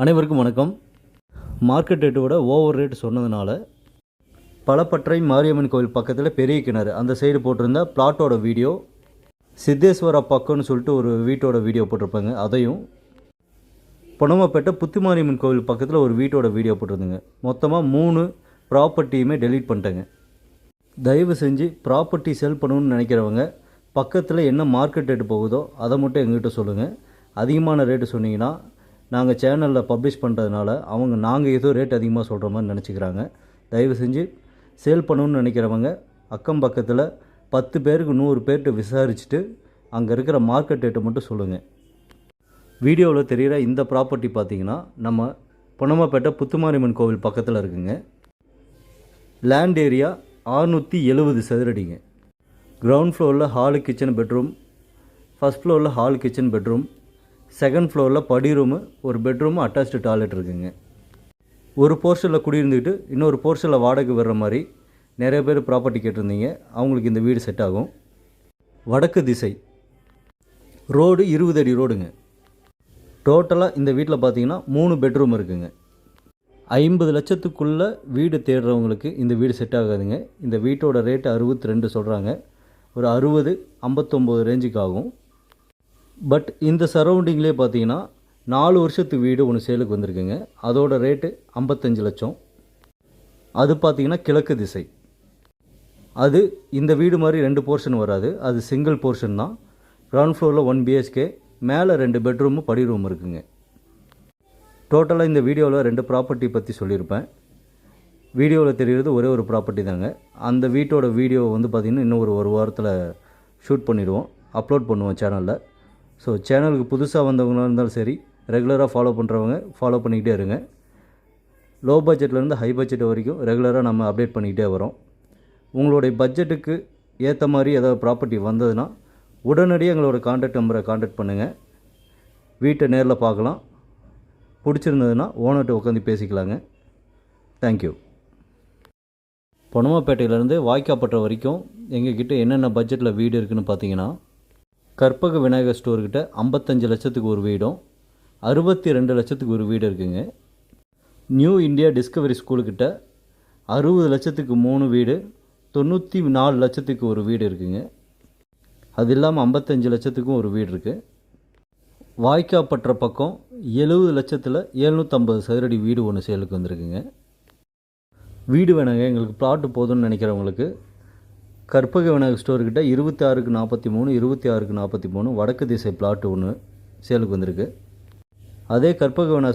அனைவருக்கும் வணக்கம். Market ரேட்டோட over rate சொன்னதுனால பலப்பற்றை மாரியம்மன் கோவில் பக்கத்தில் பெரிய கிணறு அந்த சைடு போட்டிருந்த பிளாட்டோட வீடியோ, சித்தேஸ்வரா பக்கம்னு சொல்லிட்டு ஒரு வீட்டோட வீடியோ போட்டிருப்பாங்க, அதையும் பொன்னம்மாப்பேட்டை புத்துமாரியம்மன் கோவில் பக்கத்தில் ஒரு வீட்டோட வீடியோ போட்டிருந்தேங்க. மொத்தமாக 3 ப்ராப்பர்ட்டியுமே டெலீட் பண்ணிட்டேங்க. தயவு செஞ்சு ப்ராப்பர்ட்டி செல் பண்ணணும்னு நினைக்கிறவங்க பக்கத்தில் என்ன மார்க்கெட் ரேட்டு போகுதோ அதை மட்டும் எங்ககிட்ட சொல்லுங்கள். அதிகமான ரேட்டு சொன்னீங்கன்னா நாங்கள் சேனலில் பப்ளிஷ் பண்ணுறதுனால நாங்கள் ஏதோ ரேட் அதிகமாக சொல்கிற மாதிரி நினச்சிக்கிறாங்க. தயவு செஞ்சு சேல் பண்ணணும்னு நினைக்கிறவங்க அக்கம் பக்கத்தில் 10 பேருக்கு 100 பேர்கிட்ட விசாரிச்சுட்டு அங்கே இருக்கிற மார்க்கெட் ரேட்டை மட்டும் சொல்லுங்கள். வீடியோவில் தெரிகிற இந்த ப்ராப்பர்ட்டி பார்த்திங்கன்னா நம்ம பொன்னம்மாப்பேட்டை புத்துமாரியம்மன் கோவில் பக்கத்தில் இருக்குங்க. Land area 670 சதுரடிங்க. கிரவுண்ட் ஃப்ளோரில் ஹாலு கிச்சன் பெட்ரூம், ஃபஸ்ட் ஃப்ளோரில் ஹால் கிச்சன் பெட்ரூம், செகண்ட் ஃப்ளோரில் படி ரூமு, ஒரு பெட்ரூமு, அட்டாச்டு டாய்லெட் இருக்குதுங்க. ஒரு போர்ஷனில் குடியிருந்துக்கிட்டு இன்னொரு போர்ஷனில் வாடகை வர்ற மாதிரி நிறைய பேர் ப்ராப்பர்ட்டி கேட்டிருந்தீங்க. அவங்களுக்கு இந்த வீடு செட் ஆகும். வடக்கு திசை ரோடு 20 அடி ரோடுங்க. டோட்டலாக இந்த வீட்டில் பார்த்தீங்கன்னா 3 பெட்ரூம் இருக்குதுங்க. 50 லட்சத்துக்குள்ளே வீடு தேடுறவங்களுக்கு இந்த வீடு செட் ஆகாதுங்க. இந்த வீட்டோட ரேட்டு 62 சொல்கிறாங்க. ஒரு 60, 59 ரேஞ்சுக்கு ஆகும். பட் இந்த சரௌண்டிங்லேயே பார்த்தீங்கன்னா 4 வருஷத்து வீடு ஒன்று சேலுக்கு வந்திருக்குங்க. அதோட ரேட்டு 55 லட்சம். அது பார்த்திங்கன்னா கிழக்கு திசை. அது இந்த வீடு மாதிரி 2 போர்ஷன் வராது, அது சிங்கிள் போர்ஷன் தான். கிரவுண்ட் ஃப்ளோரில் 1 BHK, மேலே 2 பெட்ரூமு, படி ரூம் இருக்குங்க. டோட்டலாக இந்த வீடியோவில் 2 ப்ராப்பர்ட்டி பற்றி சொல்லியிருப்பேன். வீடியோவில் தெரிகிறது ஒரே ஒரு ப்ராப்பர்ட்டி தாங்க. அந்த வீட்டோட வீடியோ வந்து பார்த்திங்கன்னா இன்னும் ஒரு வாரத்தில் ஷூட் பண்ணிவிடுவோம், அப்லோட் பண்ணுவோம் சேனலில். ஸோ சேனலுக்கு புதுசாக வந்தவங்களாக இருந்தாலும் சரி, ரெகுலராக ஃபாலோ பண்ணுறவங்க ஃபாலோ பண்ணிக்கிட்டே இருங்க. லோ பட்ஜெட்லேருந்து ஹை பட்ஜெட் வரைக்கும் ரெகுலராக நம்ம அப்டேட் பண்ணிக்கிட்டே வரோம். உங்களுடைய பட்ஜெட்டுக்கு ஏற்ற மாதிரி ஏதாவது ப்ராப்பர்ட்டி வந்ததுன்னா உடனடியாக எங்களோட கான்டாக்ட் நம்பரை கான்டாக்ட் பண்ணுங்கள். வீட்டை நேரில் பார்க்கலாம். பிடிச்சிருந்ததுன்னா ஓனர்கிட்ட உட்காந்து பேசிக்கலாங்க. தேங்க்யூ. பொன்னம்மாப்பேட்டையிலேருந்து வாய்க்காப்பட்டை வரைக்கும் எங்ககிட்ட என்னென்ன பட்ஜெட்டில் வீடு இருக்குதுன்னு பார்த்தீங்கன்னா, கற்பக விநாயகர் ஸ்டோர்கிட்ட 55 லட்சத்துக்கு ஒரு வீடும், 62 லட்சத்துக்கு ஒரு வீடு இருக்குங்க. நியூ இந்தியா டிஸ்கவரி ஸ்கூலுக்கிட்ட 60 லட்சத்துக்கு 3 வீடு, 94 லட்சத்துக்கு ஒரு வீடு இருக்குங்க. அது இல்லாமல் 55 லட்சத்துக்கும் ஒரு வீடு இருக்குது. வாய்க்காப்பற்ற பக்கம் 70 லட்சத்தில் 750 சதுரடி வீடு ஒன்று சேலுக்கு வந்திருக்குங்க. வீடு வேணாங்க, எங்களுக்கு பிளாட்டு போதும்னு நினைக்கிறவங்களுக்கு கற்பக விநாயகர் ஸ்டோர்கிட்ட 26க்கு 43, 26க்கு 43 வடக்கு திசை பிளாட்டு ஒன்று சேலுக்கு வந்திருக்கு. அதே கற்பக விநாயகர்